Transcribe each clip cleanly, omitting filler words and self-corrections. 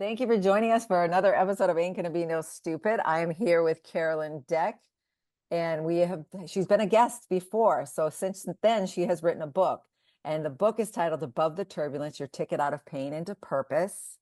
Thank you for joining us for another episode of Ain't Gonna Be No Stupid. I am here with Carolyn Deck, and she's been a guest before. So since then, she has written a book, and the book is titled Above the Turbulence, Your Ticket Out of Pain into Purpose.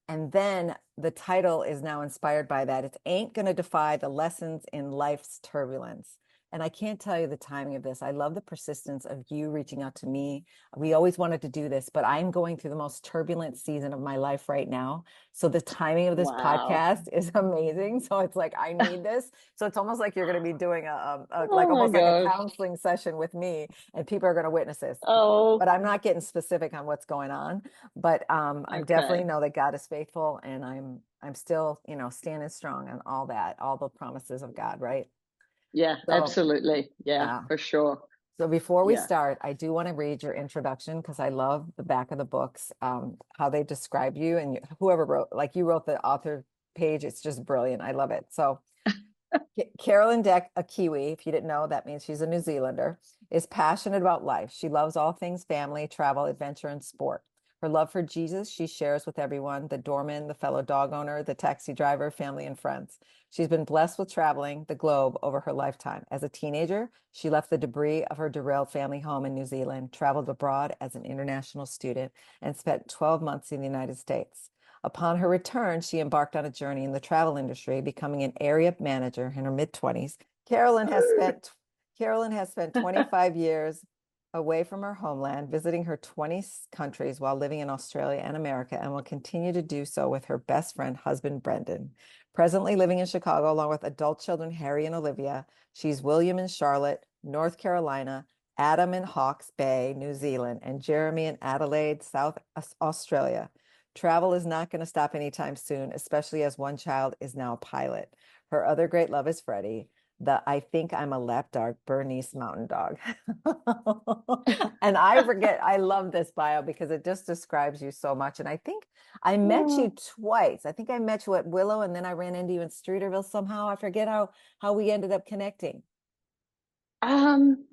And then the title is now inspired by that. It ain't gonna defy the lessons in life's turbulence. And I can't tell you the timing of this. I love the persistence of you reaching out to me. We always wanted to do this, but I'm going through the most turbulent season of my life right now. So the timing of this Wow. podcast is amazing. So it's like, I need this. So it's almost like you're going to be doing like Oh my almost like a gosh. counseling session with me, and people are going to witness this. Oh, But I'm not getting specific on what's going on. But I definitely okay. know that God is faithful, and I'm still, standing strong on all that, all the promises of God, right? Yeah, So absolutely. Yeah, yeah. for sure. So before we Yeah. start, I do want to read your introduction because I love the back of the books, how they describe you, and whoever wrote, like you wrote the author page. It's just brilliant. I love it. So Carolyn Deck, a Kiwi, if you didn't know, that means she's a New Zealander, is passionate about life. She loves all things family, travel, adventure, and sport. Her love for Jesus, she shares with everyone, the doorman, the fellow dog owner, the taxi driver, family, and friends. She's been blessed with traveling the globe over her lifetime. As a teenager, she left the debris of her derailed family home in New Zealand, traveled abroad as an international student, and spent 12 months in the United States. Upon her return, she embarked on a journey in the travel industry, becoming an area manager in her mid-20s. Carolyn has spent 25 years away from her homeland, visiting her 20 countries while living in Australia and America, and will continue to do so with her best friend, husband Brendan. Presently living in Chicago along with adult children Harry and Olivia, she's William in Charlotte, North Carolina, Adam in Hawke's Bay, New Zealand, and Jeremy in Adelaide, South Australia. Travel is not going to stop anytime soon, especially as one child is now a pilot. Her other great love is Freddie, the I think I'm a lapdog Bernese mountain dog. And I forget, I love this bio because it just describes you so much. And I think I met you Oh, twice. I think I met you at Willow, and then I ran into you in Streeterville somehow. I forget how we ended up connecting. um,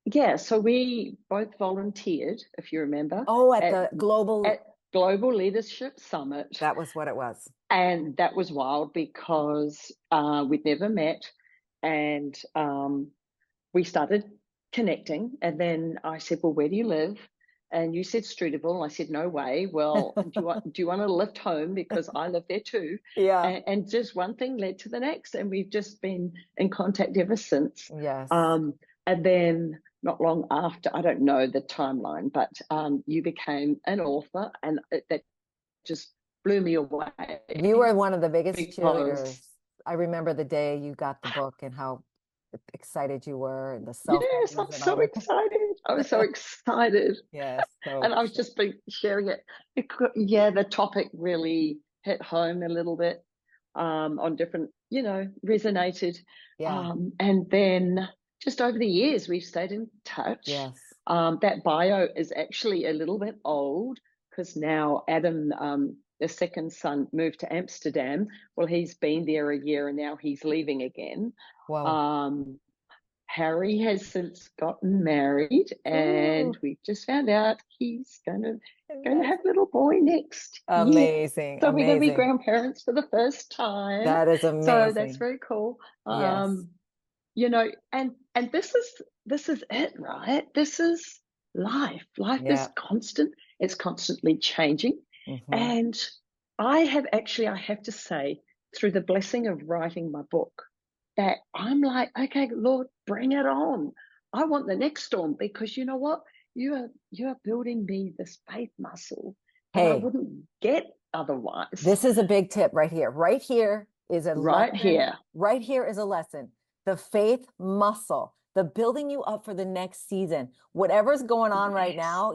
yeah, so we both volunteered, if you remember, Oh, at at the global, at Global Leadership Summit. that was what it was. And that was wild because we'd never met. And we started connecting. And then I said, "Well, where do you live?" And you said Streeterville. I said, "No way." Well, do you want to lift home because I live there too? Yeah. And just one thing led to the next, and we've just been in contact ever since. Yes. Um, and then not long after, I don't know the timeline, but you became an author, and that just blew me You away were one of the biggest because cheerleaders. I remember the day you got the book and how excited you were, and the yes, selfies I'm and all so that. excited. I was so excited. Yes. And So, I was just been sharing it. Yeah, the topic really hit home a little bit on different, resonated. yeah. And then just over the years, we've stayed in touch. Yes. That bio is actually a little bit old because now Adam, the second son, moved to Amsterdam. Well, he's been there a year and now he's leaving again. Whoa. Um, Harry has since gotten married, and Ooh, we've just found out he's going to that's have a little boy next year. amazing. So we're going to be Amazing. grandparents for the first time. That is So that's amazing. very cool. Yes. And this is it, right? This is life. Life is Yeah. constant. It's constantly changing. Hmm. And I have to say, through the blessing of writing my book, that I'm like, okay, Lord, bring it on. I want the next storm because you know what? You are building me this faith muscle that I Hey, wouldn't get otherwise. this is a big tip right here. Right here is a Right lesson. here. Right here is a lesson. The faith muscle, the building you up for the next season. Whatever's going on right Yes. now,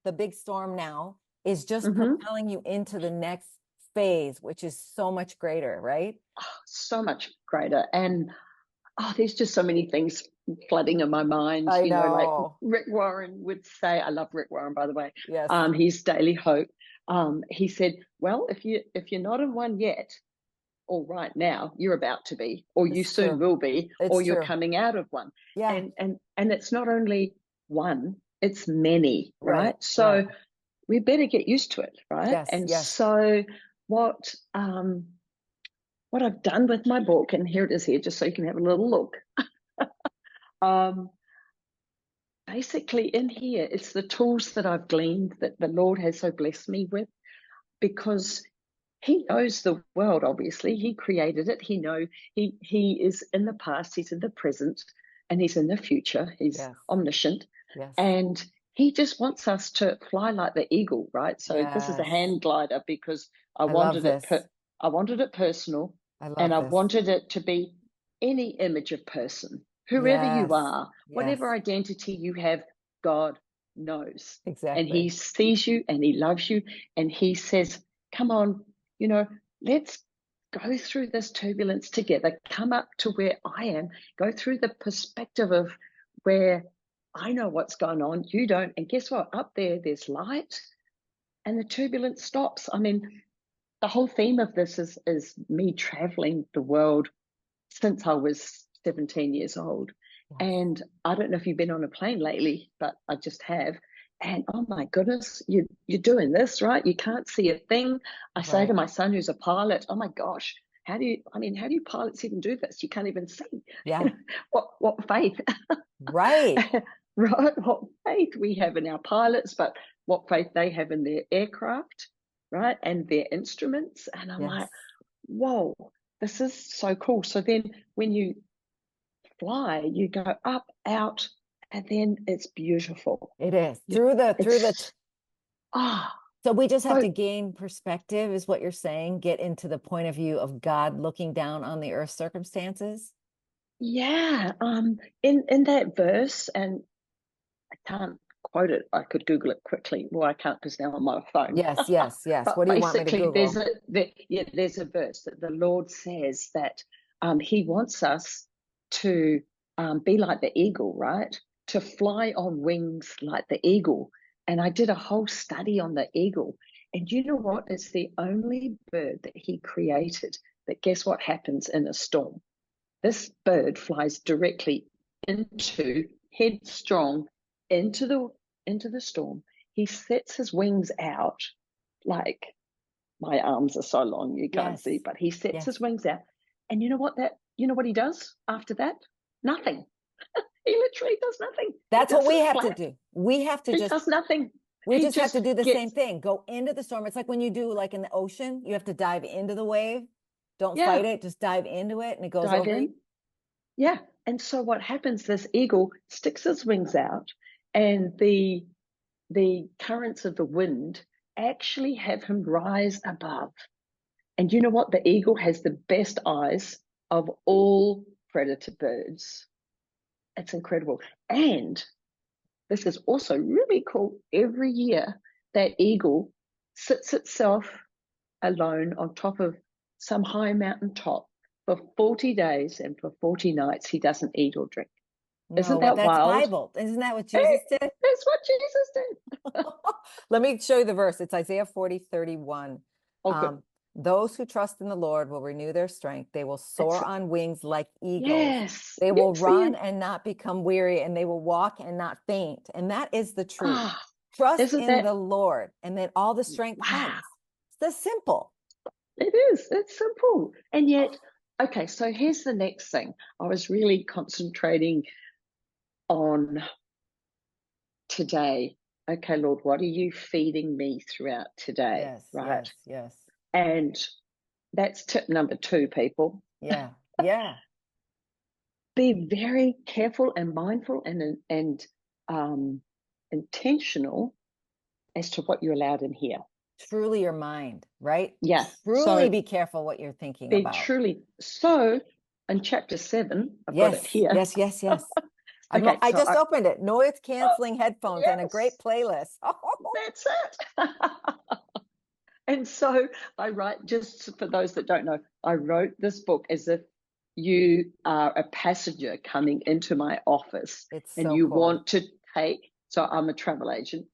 the big storm now is just Mm-hmm. propelling you into the next phase, which is so much greater, right? So much greater. And there's just so many things flooding in my mind, I like know. Rick Warren would say. I love Rick Warren, by the way. Yes, He's Daily Hope. He said, well, if you're not in one yet, or right now, you're about to be, or you it's soon true. will be, or It's you're true. coming out of one. Yeah, And it's not only one, it's many, right, right? right. So we better get used to it, right? Yes, And yes. so what what I've done with my book, and here it is here, just so you can have a little look. Um, Basically, in here, it's the tools that I've gleaned that the Lord has so blessed me with, because He knows the world. Obviously, He created it. He is in the past, He's in the present, and He's in the future. He's Yes, omniscient, yes, and He just wants us to fly like the eagle, right? So this is a yes. hand glider because I I love wanted it. this. I wanted it personal, I and love I this. wanted it to be any image of person, whoever you Yes, are, yes, whatever identity you have. God knows, and He exactly. sees you, and He loves you, and He says, "Come on, you know, let's go through this turbulence together. Come up to where I am. Go through the perspective of where I know what's going on. You don't. And guess what? Up there, there's light, and the turbulence stops." I mean, the whole theme of this is me traveling the world since I was 17 years old. Yes, And I don't know if you've been on a plane lately, but I just have. And oh my goodness, you're doing this, right? You can't see a thing. I say to right. my son who's a pilot, oh my gosh, how do you pilots even do this? You can't even see. You Yeah, know, what faith, right. right? What faith we have in our pilots, but what faith they have in their aircraft, right? And their instruments. And I'm Yes, like, whoa, this is so cool. So then when you fly, you go up, out, and then it's beautiful. it is. You, Through the it's ah, so we just have so to gain perspective, is what you're saying, get into the point of view of God looking down on the earth circumstances. yeah. In that verse, and I can't quote it. I could Google it quickly. Well, I can't because now I'm on a phone. Yes, yes, yes. But What do you want me to basically, Google? there's a verse that the Lord says that He wants us to be like the eagle, right? To fly on wings like the eagle. And I did a whole study on the eagle. And you know what? It's the only bird that He created that, guess what happens in a storm? This bird flies directly into, headstrong into the storm. He sets his wings out, like my arms are so long you can't see, Yes, but he sets yes. his wings out. And you know what he does after that? Nothing. He literally does nothing. He That's what we doesn't have to flap. do. We have to He just does nothing. we He just have to just do the same gets, thing. Go into the storm. It's like when you do like in the ocean, you have to dive into the wave. Don't yeah, fight it, just dive into it and it goes dive over you. in. Yeah. And so what happens, this eagle sticks his wings out, and the currents of the wind actually have him rise above. And you know what? The eagle has the best eyes of all predator birds. It's incredible. And this is also really cool. Every year, that eagle sits itself alone on top of some high mountain top for 40 days, and for 40 nights, he doesn't eat or drink. No, Isn't what that that's wild? Bible. Isn't that what Hey, Jesus did? that's what Jesus did. Let me show you the verse. It's Isaiah 40:31. Oh, good. Um, those who trust in the Lord will renew their strength. They will That's soar on wings like eagles. yes, They will yes, run then. and not become weary, and they will walk and not faint. And that is the truth. Ah, Trust isn't in that the Lord, and then all the strength wow? comes. It's this simple. It is. It's simple. And yet, okay, so here's the next thing. I was really concentrating on today. Okay, Lord, what are you feeding me throughout today? Yes, Right. yes, yes. And that's tip number two, people. Yeah, yeah. Be very careful and mindful and um, intentional as to what you're allowed in here. Truly your mind, right? Yeah. Truly So be careful what you're thinking be about. truly so in chapter 7, I've got it Yes, here. yes, yes, yes. Okay, I so just opened it. Noise oh, canceling headphones and a great yes, playlist. that's it. And so I write, just for those that don't know, I wrote this book as if you are a passenger coming into my office It's and so you cool. want to take, so I'm a travel agent,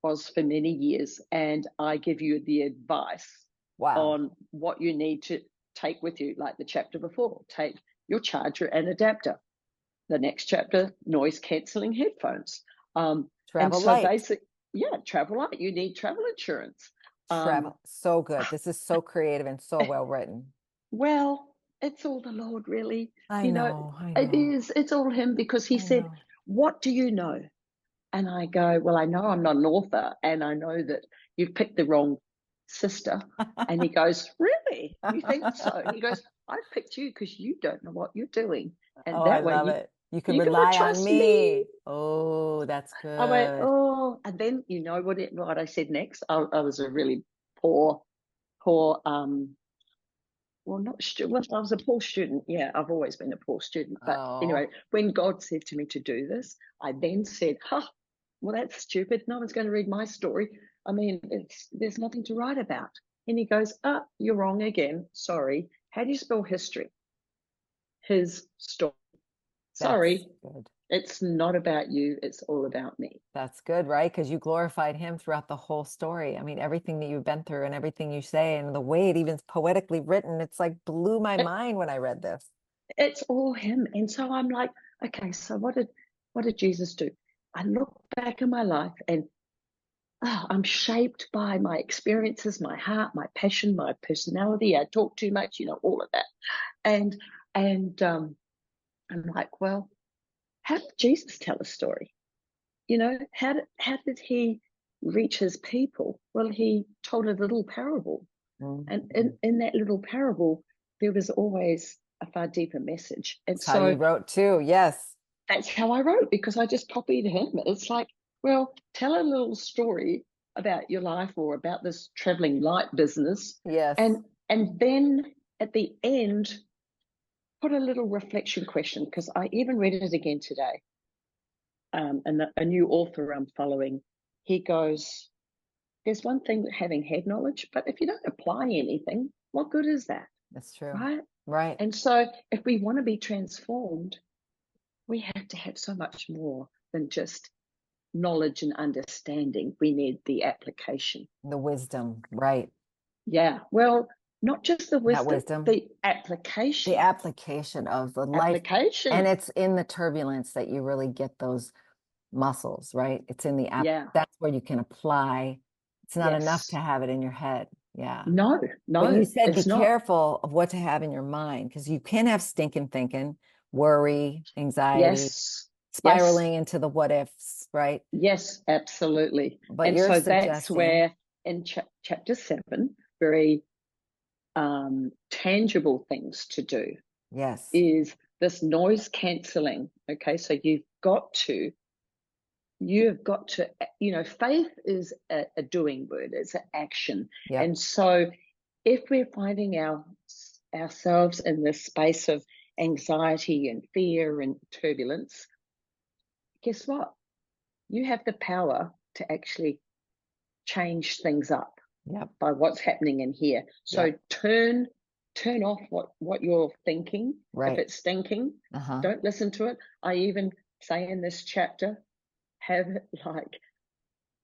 was for many years, and I give you the advice Wow. on what you need to take with you, like the chapter before, take your charger and adapter. The next chapter, noise cancelling headphones. And Travel so light. basic, yeah, travel light. You need travel insurance. Um, Travel. So good. This is so creative and so well written. well, it's all the Lord, really. I You know, know, I it know, is. It's all Him because He I said, know. "What do you know?" And I go, "Well, I know I'm not an author, and I know that you've picked the wrong sister." And he goes, "Really? You think so?" He goes, "I've picked you because you don't know what you're doing, and Oh, I that way love it. You can you gotta rely on trust me." me. Oh, that's I went, good. "Oh," and then you know what I said next? I was a really poor, poor well, not well, I was a poor student. Yeah, I've always been a poor student. But anyway, Oh, when God said to me to do this, I then said, "Huh, well, that's stupid. No one's going to read my story. I mean, there's nothing to write about." And he goes, "Ah, you're wrong again. Sorry. How do you spell history? His story. that's Sorry, good. it's not about you. It's all about me." That's good, right? Because you glorified him throughout the whole story. I mean, everything that you've been through and everything you say and the way it even's poetically written, it's like blew my It, mind when I read this. it's all him. And so I'm like, okay, so what did Jesus do? I look back in my life and I'm shaped by my experiences, my heart, my passion, my personality. I talk too much, all of that. And and I'm like, well, how did Jesus tell a story? How did he reach his people? Well, he told a little parable, and Mhm. in that little parable, there was always a far deeper message. And That's how you so wrote too. Yes. that's how I wrote because I just copied him. It's like, well, tell a little story about your life or about this traveling light business, Yes. and then at the end put a little reflection question because I even read it again today. And a new author I'm following, he goes, "There's one thing that having head knowledge, but if you don't apply anything, what good is that, That's true. right?" Right. And so, if we want to be transformed, we have to have so much more than just knowledge and understanding. We need the application. The wisdom. Right. Yeah. Well, not just the That wisdom, wisdom. the The application. application of the life. And Application. it's in the turbulence that you really get those muscles, right? It's in the app. Yeah. That's where you can apply. It's not enough to Yes. have it in your head. Yeah. No, But you no, said be it's not. careful of what to have in your mind because you can have stinking thinking, worry, anxiety, Yes. Yes. spiraling into the what ifs, right? Yes, absolutely. But And you're so that's suggesting, where in chapter 7, very tangible things to do yes, is this noise cancelling. Okay, so you've got to, faith is a doing word, it's an action. yep, And so if we're finding ourselves in this space of anxiety and fear and turbulence, guess what? You have the power to actually change things up yep, by what's happening in here. So yep, turn off what you're thinking. If right. it's stinking, Uh-huh. don't listen to it. I even say in this chapter, have like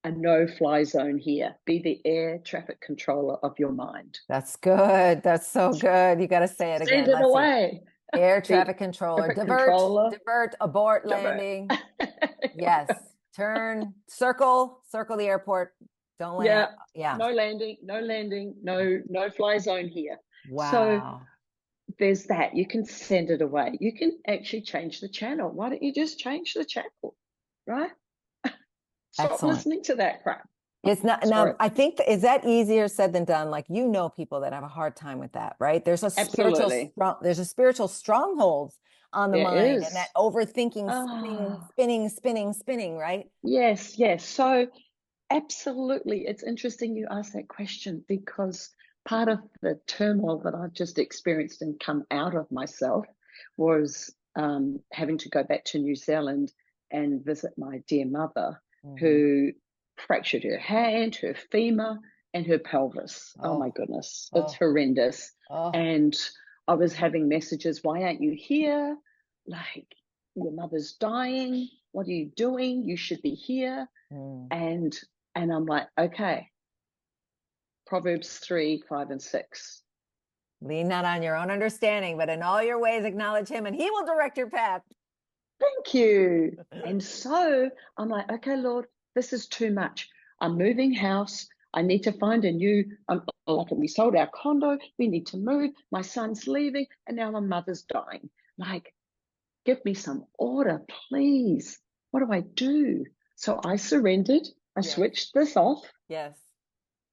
a no-fly zone here. Be the air traffic controller of your mind. That's good. That's so good. You got to say it Send again. it Let's see. away. Air The traffic controller, traffic divert, controller. divert, abort landing. Yes. Turn, circle the airport. Don't land. Yeah, Yeah. no landing, no landing, no fly zone here. So Wow. there's that. You can send it away. You can actually change the channel. Why don't you just change the channel, right? Stop Excellent. listening to that crap. It's not Sorry. now, I think is that easier said than done? Like people that have a hard time with that, right? Absolutely. There's a spiritual strongholds on the There mind and that is. overthinking, Ah, spinning, right? yes, yes. So absolutely. It's interesting you ask that question because part of the turmoil that I've just experienced and come out of myself was having to go back to New Zealand and visit my dear mother Hmm. who fractured her hand, her femur, and her pelvis. Oh my Oh, goodness, it's oh, horrendous. oh. And I was having messages, why aren't you here? Like, your mother's dying. What are you doing? You should be here. Hmm. And I'm like, okay, Proverbs 3, 5, and 6. Lean not on your own understanding, but in all your ways acknowledge him and he will direct your path. Thank you. And so I'm like, okay, Lord, this is too much. I'm moving house. I need to find a new, like we sold our condo. We need to move. My son's leaving, and now my mother's dying. Like, give me some order, please. What do I do? So I surrendered. I Yes. switched this off. Yes.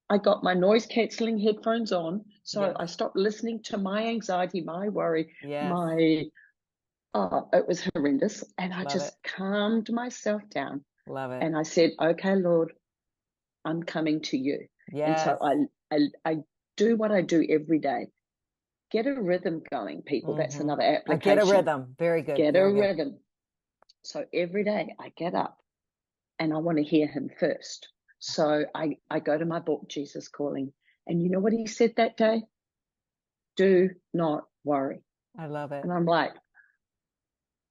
I got my noise cancelling headphones on. So Yes. I stopped listening to my anxiety, my worry, Yes. my, oh, it was horrendous. And I Love it. just calmed myself down. Love it. And I said, okay, Lord, I'm coming to you. And so Yes. I do what I do every day. Get a rhythm going, people. That's Mm-hmm. another I get a application. rhythm. Very good. Get a Very good. rhythm. So every day I get up and I want to hear him first. So I go to my book, Jesus Calling. And you know what he said that day? Do not worry. I love it. And I'm like,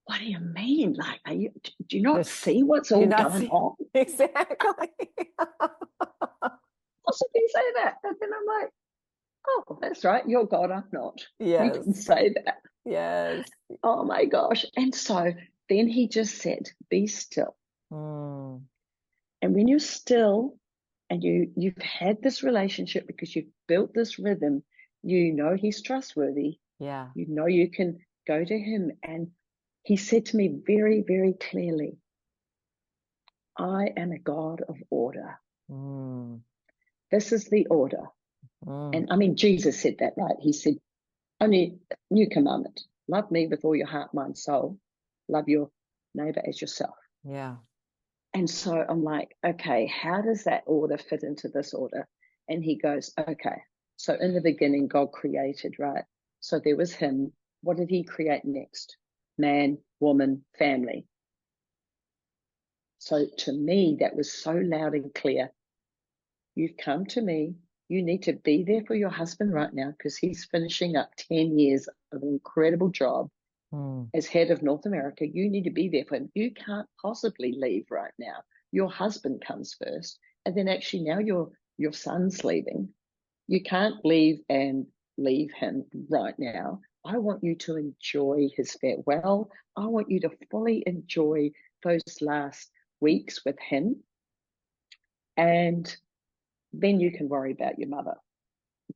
what do you mean? Like, do you not This, see what's do you all not going see on? exactly? Possibly say that. And then I'm like, oh, that's right. You're God, I'm not. You Yes. can say that. Yes. Oh my gosh. And so then he just said, be still. Mm, And when you're still and you've had this relationship because you've built this rhythm, you know he's trustworthy. yeah. You know you can go to him. And he said to me very, very clearly, I am a God of order. Mm, This is the order. mm, And I mean, Jesus said that, right? He said, only new commandment, love me with all your heart, mind, soul. Love your neighbor as yourself. yeah. And so I'm like, okay, how does that order fit into this order? And he goes, okay, so in the beginning, God created, right? So there was him. What did he create next? Man, woman, family. So to me, that was so loud and clear. You've come to me. You need to be there for your husband right now because he's finishing up 10 years of an incredible job Mm, as head of North America. You need to be there for him. You can't possibly leave right now. Your husband comes first. And then actually now your son's leaving. You can't leave and leave him right now. I want you to enjoy his farewell. I want you to fully enjoy those last weeks with him. And then you can worry about your mother.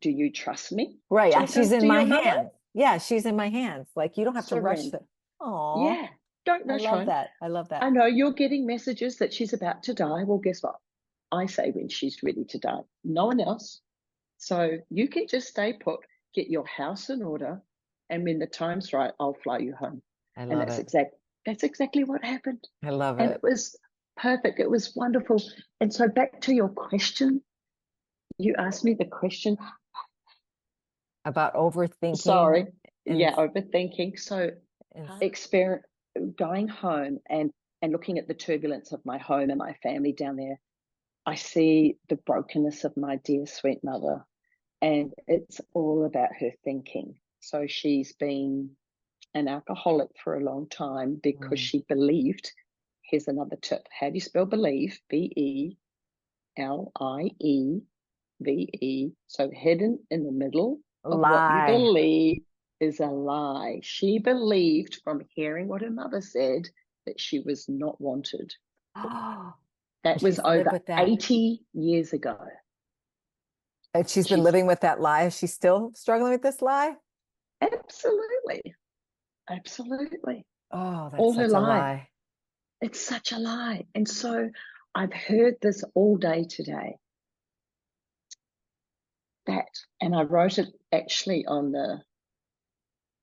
Do you trust me right. to Yeah, look she's in after my your mother? hands. Yeah, she's in my hands. Like you don't have to rush Surrender. it. Oh, Yeah, don't I rush love home. that. I love that. I know you're getting messages that she's about to die. Well, guess what? I say when she's ready to die, no one else. So you can just stay put, get your house in order, and when the time's right, I'll fly you home. I And love it. that's exactly what happened. I love And it. it was perfect. It was wonderful. And so back to your question, you asked me the question. About overthinking Sorry. and Yeah, overthinking. So and exper going home and looking at the turbulence of my home and my family down there, I see the brokenness of my dear sweet mother, and it's all about her thinking. So she's been an alcoholic for a long time because mm, she believed. Here's another tip. How do you spell believe? Believe. So hidden in the middle of what you lie. believe is a lie. She believed from hearing what her mother said that she was not wanted. Oh, That and was she's lived over with that. 80 years ago. And she's been She's living with that lie. Is she still struggling with this lie? absolutely, absolutely Oh, that's all her such a life. lie. It's such a lie. And so I've heard this all day today. That, and I wrote it actually on the,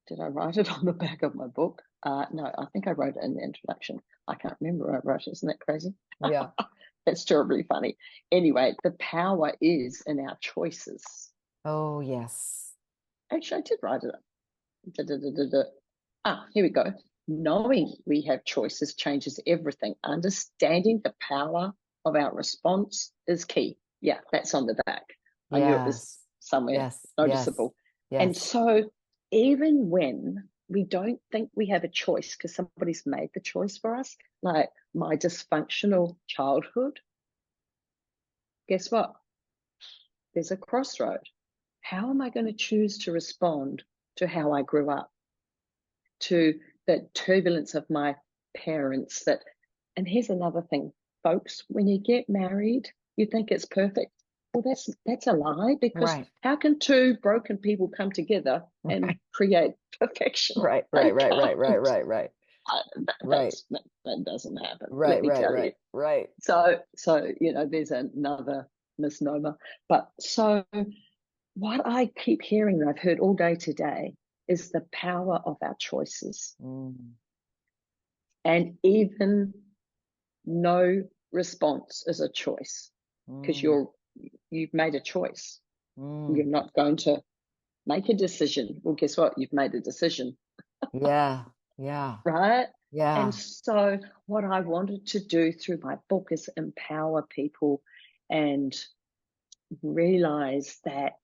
did I write it on the back of my book? No, I think I wrote it in the introduction. I can't remember where I wrote it. Isn't that crazy? Yeah. That's terribly funny. Anyway, the power is in our choices. Oh, yes. Actually, I did write it. Da, da, da, da, da. Here we go. Knowing we have choices changes everything. Understanding the power of our response is key. Yeah, that's on the back. I knew it was Yes. somewhere Yes. Yes. noticeable. And Yes. so, even when we don't think we have a choice because somebody's made the choice for us, like my dysfunctional childhood, guess what? There's a crossroad. How am I going to choose to respond to how I grew up? To the turbulence of my parents. That, and here's another thing, folks, when you get married, You think it's perfect. Well, that's a lie, because Right. how can two broken people come together and Right. create perfection? Right. They Right. Right. Right. Right. can't. Right. Right. Right. That doesn't happen. Let Right. me Right. tell you. Right. Right. So there's another misnomer. But so what I keep hearing, and I've heard all day today, is the power of our choices. Mm, And even no response is a choice, because mm, you've made a choice. You're mm. not going to make a decision. Well, guess what? You've made a decision, Yeah. Yeah. right? And Yeah. so what I wanted to do through my book is empower people and realize that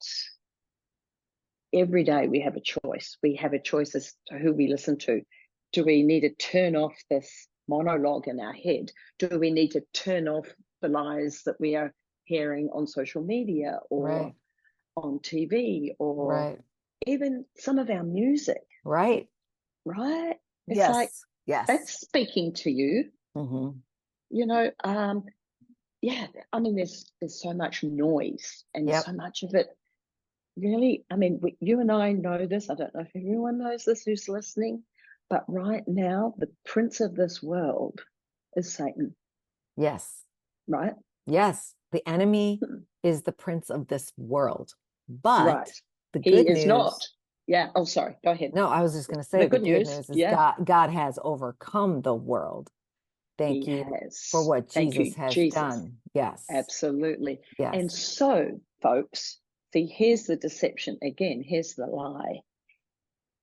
every day we have a choice. We have a choice as to who we listen to. Do we need to turn off this monologue in our head? Do we need to turn off the lies that we are hearing on social media or Right. on TV or Right. even some of our music, Right. right? It's like, Yes. Yes. that's speaking to you, Hmm. you know. Yeah, I mean, there's so much noise, and Yep. so much of it really, I mean, you and I know this. I don't know if everyone knows this who's listening, but right now, the prince of this world is Satan, Yes. right? Yes. The enemy is the prince of this world. But Right. the He good is not. news, Yeah. Oh, sorry. Go ahead. no, I was just going to say The the good good news. news is Yeah, God has overcome the world. he Thank you for has. what Thank Jesus you, has Jesus. done. Yes. Absolutely. And Yes. so, folks, see, here's the deception again. Here's the lie.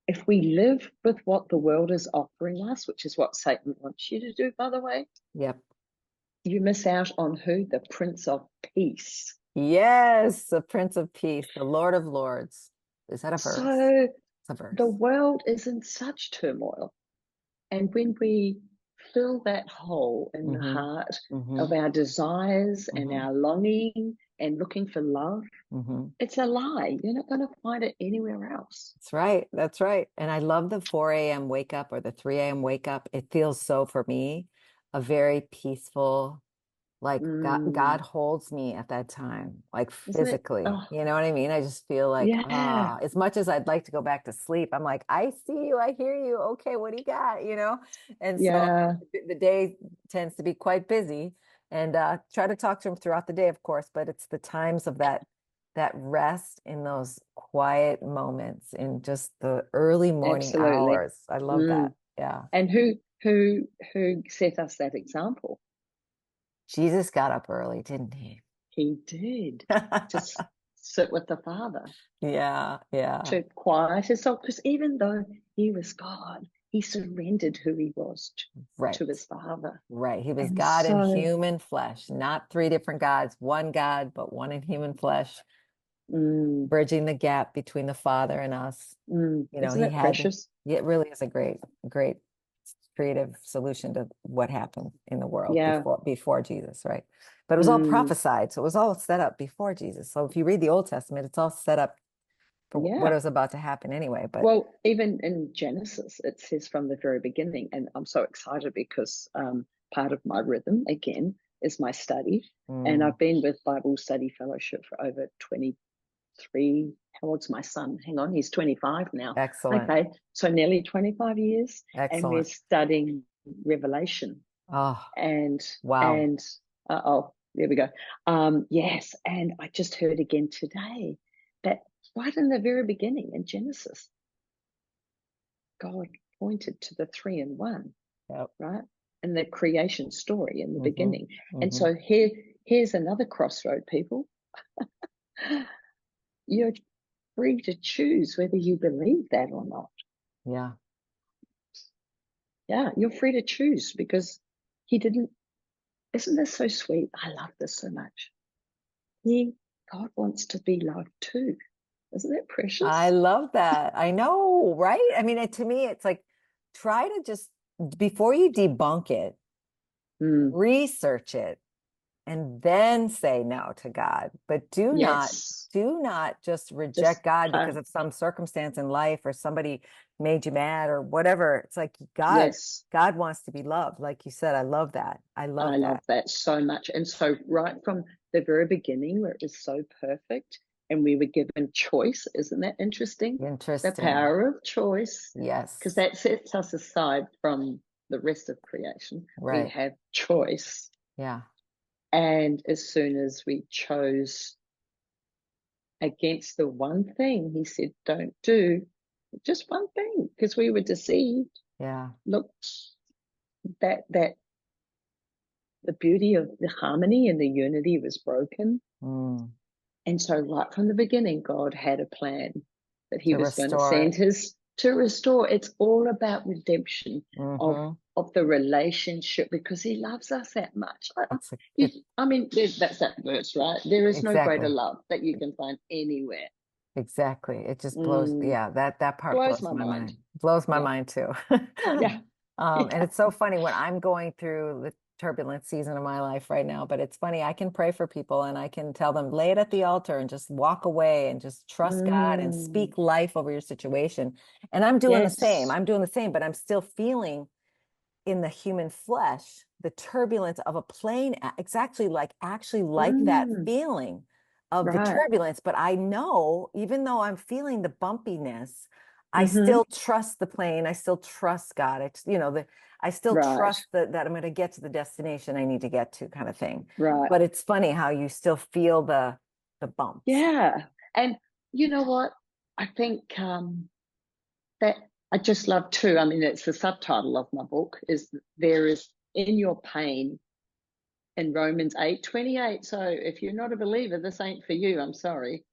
If we live with what the world is offering us, which is what Satan wants you to do, by the way, Yep. you miss out on who? The Prince of Peace. Yes. The Prince of Peace, the Lord of Lords. Is that a verse? So It's a the verse. world is in such turmoil. And when we fill that hole in the Mm-hmm. heart Mm-hmm. of our desires and Mm-hmm. our longing and looking for love, Mm-hmm. it's a lie. You're not going to find it anywhere else. That's right. That's right. And I love the 4 a.m. wake up or the 3 a.m. wake up. It feels so for me a very peaceful, like God Mm, holds me at that time, like isn't it? physically. Oh, You know what I mean? I just feel like, yeah, as much as I'd like to go back to sleep, I'm like, I see you, I hear you. Okay, what do you got? And so yeah, the day tends to be quite busy and try to talk to him throughout the day, of course, but it's the times of that rest in those quiet moments in just the early morning absolutely. hours. I love that. Mm. Yeah. And who set us that example? Jesus got up early, didn't he? He did, to sit with the Father, Yeah, yeah. to quiet himself, because even though he was God, he surrendered who he was Right. to his Father. Right. He was And God in so, human flesh, not three different gods, one God, but one in human flesh, mm, bridging the gap between the Father and us. isn't He that had, precious? it really is a great creative solution to what happened in the world Yeah. before Jesus, right? But it was all Mm, prophesied, so it was all set up before Jesus. So if you read the Old Testament, it's all set up for what yeah. was about to happen anyway. But Well, even in Genesis, it says from the very beginning, and I'm so excited because part of my rhythm, again, is my study. And mm, I've been with Bible Study Fellowship for over 23. How old's my son? Hang on, he's 25 now. excellent, Okay, so nearly 25 years, and we're excellent. studying Revelation. Oh, And wow. and oh, there we go. Yes, and I just heard again today that right in the very beginning in Genesis, God pointed to the three in one, Yep. right? In the creation story in the Mm-hmm. beginning. And Mm-hmm. so here's another crossroad, people. You're free to choose whether you believe that or not. Yeah. Yeah, you're free to choose, because he didn't. Isn't this so sweet? I love this so much. God wants to be loved too. Isn't that I precious? love that. I know, right? I mean, to me, it's like try to just before you debunk it, Mm, research it and then say no to God. But Yes. do not just Just reject God uh, because of some circumstance in life or somebody made you mad or whatever. It's like yes. God wants to be loved. Like you said, I love that. I love I love that. that so much. And so, right from the very beginning, where it was so perfect and we were given choice, isn't that interesting? The Interesting. power of choice, because Yes. that sets us aside from the rest of creation. We Right. have choice. Yeah. And as soon as we chose against the one thing, he said, don't do just one thing, because we were deceived. Yeah. Look, that the beauty of the harmony and the unity was broken. Mm. And so, right from the beginning, God had a plan that He To was going to restore send it. His to restore. It's all about redemption of Mm-hmm. of the relationship, because He loves us that much. It's a, it I mean, that's that verse, right? There is no greater exactly. love that you can find anywhere. Exactly. It just blows. Mm, Yeah, that part blows blows my my mind. mind. Blows my Yeah, mind too. yeah, And yeah. it's so funny when I'm going through the turbulent season of my life right now, but it's funny, I can pray for people and I can tell them, lay it at the altar and just walk away and just trust God and Mm, speak life over your situation. And I'm doing the same. yes. I'm doing the same, but I'm still feeling in the human flesh the turbulence of a plane. It's actually like that Mm, feeling of the right. turbulence, but I know even though I'm feeling the bumpiness, I Mm-hmm. still trust the plane. I still trust God. I still Right. trust that I'm going to get to the destination I need to get to, kind of thing. Right. But it's funny how you still feel the bumps. Yeah. And you know what? I think that I just love too. I mean, it's the subtitle of my book is there is in your pain in Romans 8:28. So if you're not a believer, this ain't for you. I'm sorry.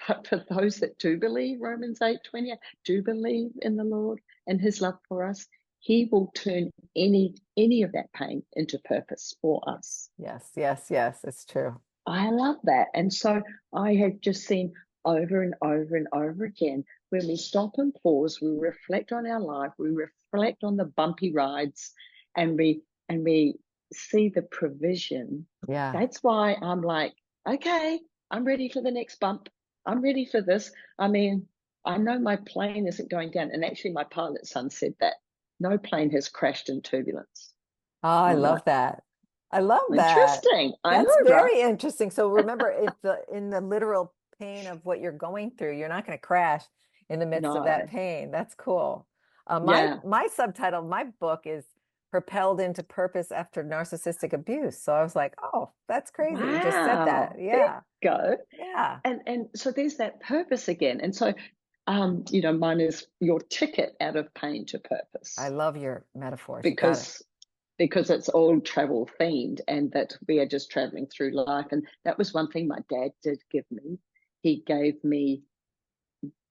But for those that do believe, Romans 8:28, do believe in the Lord and his love for us, he will turn any of that pain into purpose for us. Yes, yes, yes, it's true. I love that. And so I have just seen over and over and over again when we stop and pause, we reflect on our life, we reflect on the bumpy rides, and we see the provision. Yeah. That's why I'm like, okay, I'm ready for the next bump. I'm ready for this. I mean, I know my plane isn't going down. And actually my pilot son said that no plane has crashed in turbulence. Oh, I I'm like, love that. I love that. interesting. I know, That's right? very interesting. So remember, if the in the literal pain of what you're going through, you're not going to crash in the midst of that No. pain. That's cool. Yeah. My subtitle, my book is Propelled into Purpose After Narcissistic Abuse. So I was like, oh, that's crazy. You just said that. Wow. There you Yeah. go. Yeah. And so there's that purpose again. And so mine is your ticket out of pain to I purpose, love your metaphors. You got it. because it's all travel themed, and that we are just traveling through life. And that was one thing my dad did give me. He gave me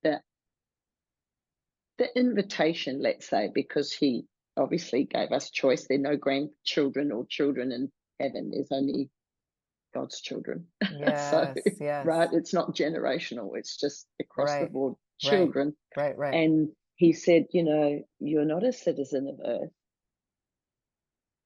the invitation, let's say, because he obviously gave us choice. There are no grandchildren or children in heaven. There's only God's children. So, Yes. right, Yes. it's not generational, it's just across the Right. board Right. children. Right. Right. And he said, you're not a citizen of earth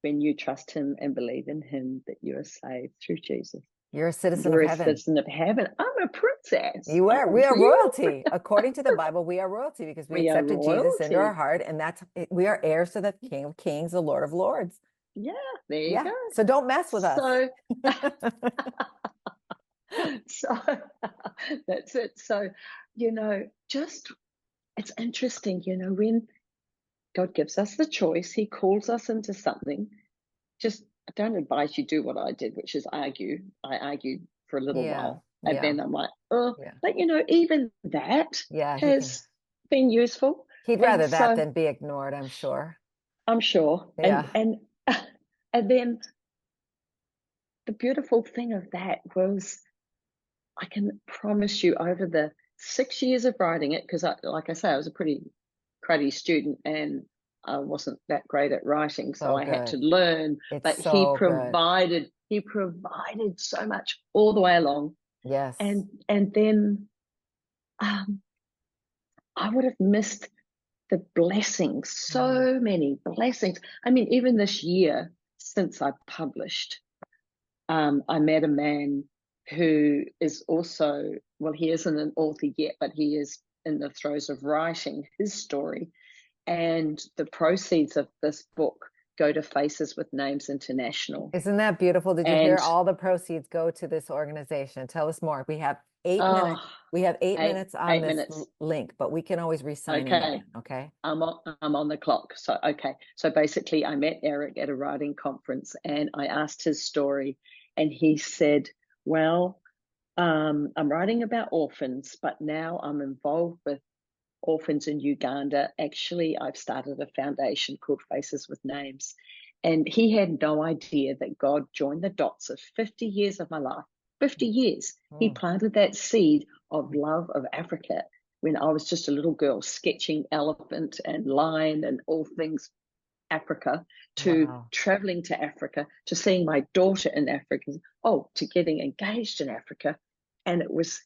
when you trust him and believe in him that you are saved through Jesus. You're a citizen of You're a heaven. citizen of heaven. I'm a princess. You I'm are. a We are beautiful. royalty. According to the Bible, we are royalty because we We are accepted Jesus into our royalty. heart, and we are heirs to the King of Kings, the Lord of Lords. Yeah, there you Yeah. go. So don't mess with us. So, so that's it. So, just it's interesting, when God gives us the choice, he calls us into something. Just I don't advise you do what I did, which is argue. I argued for a little Yeah. while, and Yeah. then I'm like, oh, Yeah. but even that Yeah. He can. has been useful. He'd And rather that so than be ignored, I'm sure. I'm sure. And Yeah. and and then the beautiful thing of that was I can promise you over the 6 years of writing it, because like I say, I was a pretty cruddy student and I wasn't that great at writing, so So I had to good. learn. It's But he so good. provided, so much all the way along. Yes. And then um, I would have missed the blessings, Mm. so many blessings. I mean, even this year since I published, I met a man who is also, well, he isn't an author yet, but he is in the throes of writing his story. And the proceeds of this book go to Faces with Names International. Isn't that beautiful? Did you hear? And All the proceeds go to this organization. Tell us more. We have 8 minutes. oh, We have eight eight, minutes on eight this minutes. link, but we can always re-sign in Okay. again. Okay. I'm on the clock. So, okay. So basically, I met Eric at a writing conference and I asked his story. And he said, well, I'm writing about orphans, but now I'm involved with orphans in Uganda. Actually, I've started a foundation called Faces with Names. And he had no idea that God joined the dots of 50 years of my life. 50 years. He planted that seed of love of Africa when I was just a little girl sketching elephant and lion and all things Africa, to Wow. traveling to Africa, to seeing my daughter in Africa, to getting engaged in Africa. And it was,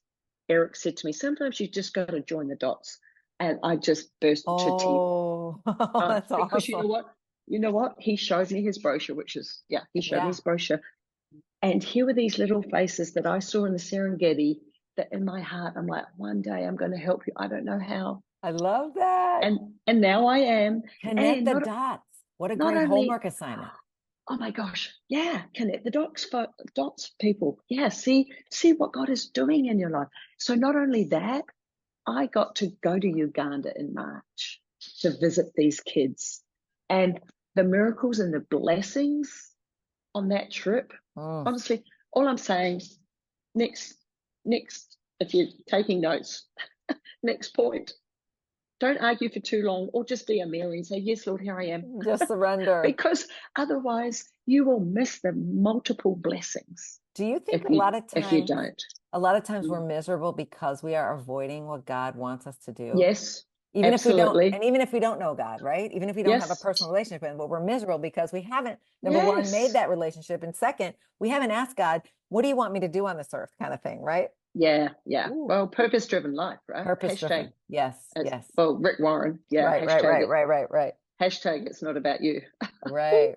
Eric said to me, sometimes you just got to join the dots. And I just burst into tears. Oh, that's Because awesome. You know what? He showed me his brochure, he showed me Yeah, his brochure. And here were these little faces that I saw in the Serengeti that in my heart, I'm like, one day I'm going to help you. I don't know how. I love that. And now I am. Connect And the dots. What a not great only, homework assignment. oh my gosh, yeah, connect the dots, people. Yeah, see what God is doing in your life. So not only that, I got to go to Uganda in March to visit these kids. And the miracles and the blessings on that trip, Mm. honestly, all I'm saying, next, if you're taking notes, next point, don't argue for too long or just be a Mary and say, yes, Lord, here I am. Just surrender. Because otherwise you will miss the multiple blessings Do you think if you don't. a lot of times Mm. we're miserable because we are avoiding what God wants us to do? Yes, absolutely. Even if we don't know God, right? Even if we don't have a Yes, personal relationship with him, but we're miserable because we haven't, number one, made yes. that relationship. And second, we haven't asked God, what do you want me to do on this earth kind of thing, right? Yeah, yeah. Ooh. Well, purpose-driven life, right? Purpose Hashtag, driven. Yes, yes. well, Rick Warren, yeah, Right, right, right, right, right, right. hashtag it's not about you. Right.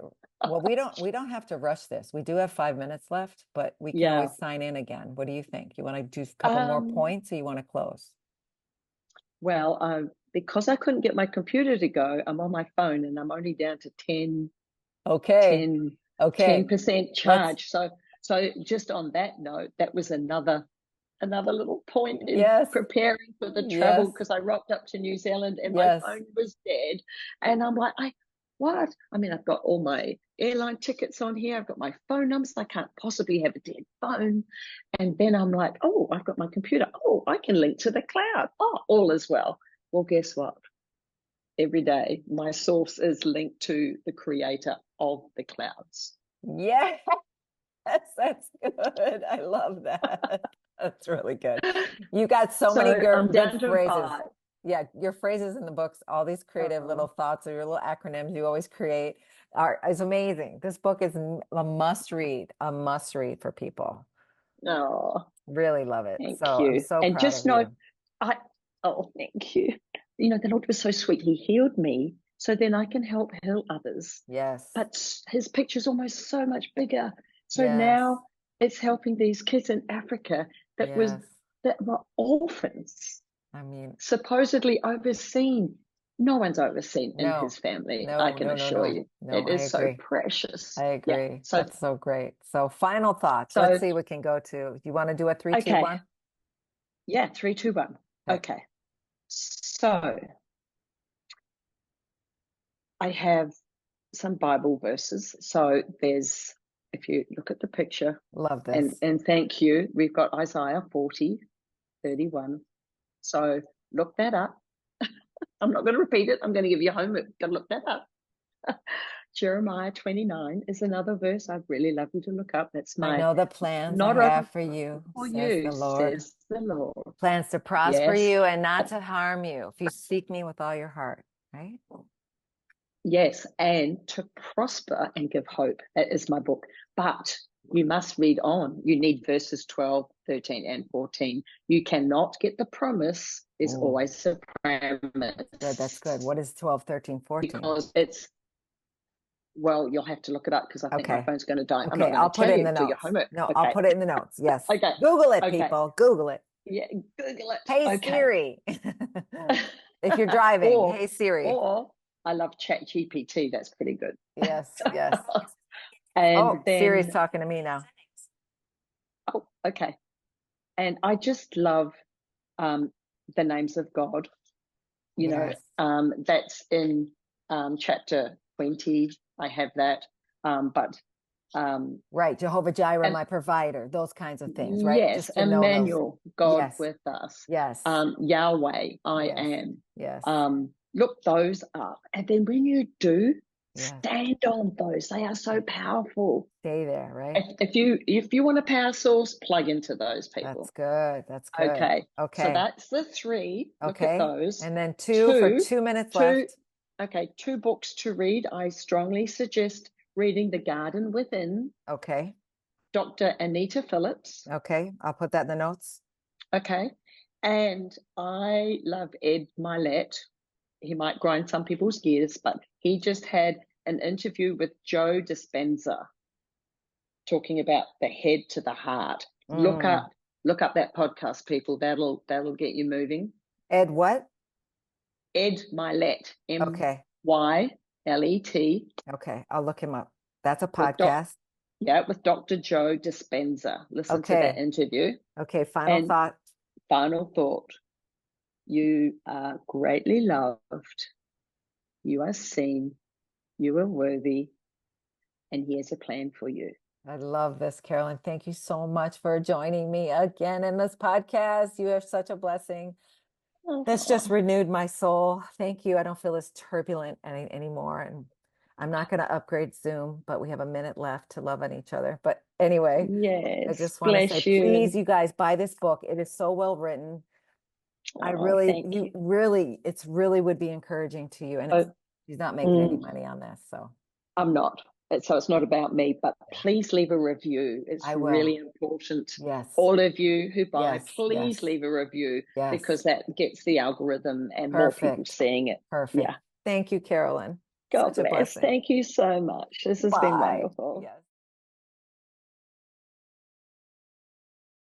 Well, we don't have to rush this. We do have 5 minutes left, but we can Yeah. always sign in again. What do you think? You want to do a couple more Um, points or you want to close? well, because I couldn't get my computer to go, I'm on my phone and I'm only down to 10, Okay. 10, Okay. 10% Let's, charge. So just on that note, that was another little point in yes, preparing for the travel, yes, because I rocked up to New Zealand and my yes. phone was dead. And I'm like, what? I mean, I've got all my airline tickets on here. I've got my phone numbers. I can't possibly have a dead phone. And then I'm like, oh, I've got my computer. Oh, I can link to the cloud. Oh, all is well. Well, guess what? Every day, my source is linked to the creator of the clouds. Yes, that's good. I love that. That's really good. You got so many So I'm good down to phrases. 5. Yeah, your phrases in the books, all these creative little thoughts or your little acronyms you always create is amazing. This book is a must read for people. Oh, Really love it. thank So I'm you. so And proud just of know, you. I, thank you. You know, the Lord was so sweet. He healed me so then I can help heal others. Yes. But his picture's almost so much bigger. So Yes. now it's helping these kids in Africa that Yes. were orphans, I mean, supposedly overseen. No one's overseen in no, his family, I no, can no, no, assure no, you. no, It I is so agree. precious. I Yeah. agree. That's so great. So final thoughts. Let's So see what can go to. You want to do a three, two, okay. one? Yeah, 3, 2, 1. Okay. Okay. So I have some Bible verses. So there's, if you look at the picture, Love and this. thank you, we've got Isaiah 40:31. So look that up. I'm not going to repeat it. I'm going to give you homework. Got to look that up. Jeremiah 29 is another verse I'd really love you to look up. That's I my, know the plans I not only have for you, for says you, the Lord. says the Lord. Plans to prosper Yes. you and not to harm you if you seek me with all your heart, right? Yes, and to prosper and give hope. That is my book. But you must read on. You need verses 12, 13, and 14. You cannot get the promise. There's Ooh, always a premise. good. That's good. What is 12, 13, 14? Because it's Well, you'll have to look it up because I think my Okay. phone's going to die. I'm not Okay, going to I'll put tell it in you. the Do your notes. homework. No, I'll Okay. put it in the notes. Yes. Okay. Google it, Okay. people. Google it. Yeah. Google it. Hey Okay. Siri. If you're driving, or, hey Siri. or I love Chat GPT. That's pretty good. Yes, yes. And Oh, Siri's then, talking to me now. oh, okay. And I just love um, the names of God. Yes. That's in chapter 20. I have that. But Right. Jehovah Jireh, and my provider, those kinds of things, right? yes, Just to know those. Emmanuel, God Yes, with us. yes, Yahweh, I yes, am. yes, Look those up. And then when you do, yes. stand on those. They are so powerful. Stay there, right? If you want a power source, plug into those That's people. good. That's good. Okay. So Okay. that's the three. Look at Okay. those. And then two for Two, 2 minutes two, left. okay, two books to read. I strongly suggest reading The Garden Within, Okay. Dr. Anita Phillips. Okay. I'll put that in the notes. Okay. And I love Ed Milet. He might grind some people's gears, but he just had an interview with Joe Dispenza talking about the head to the heart. Look Mm. up, look up that podcast, people. That'll get you moving. Ed, what? Ed Milet, Okay. Mylet, Okay. I'll look him up. That's a with doc, podcast. yeah, with Dr. Joe Dispenza. Listen to that Okay. interview. Okay. Final And thought. final thought: you are greatly loved. You are seen. You are worthy, and he has a plan for you. I love this, Carolyn. Thank you so much for joining me again in this podcast. You are such a blessing. This just Oh, renewed my soul. Thank you. I don't feel as turbulent anymore. And I'm not going to upgrade Zoom, but we have a minute left to love on each other. But anyway, I yes, just want to say, bless please, you. you guys, buy this book. It is so well written. Oh, thank you. It's really would be encouraging to you. And Oh, she's not making any mm, money on this. So I'm not. So it's not about me, but please leave a review. It's I really will. important. Yes, All of you who buy, yes, please yes, leave a review because yes. that gets the algorithm and more people Perfect. seeing it. Perfect. Yeah. Thank you, Carolyn. God Such a bless. blessing. Thank you so much. This has been Bye. wonderful. Yes.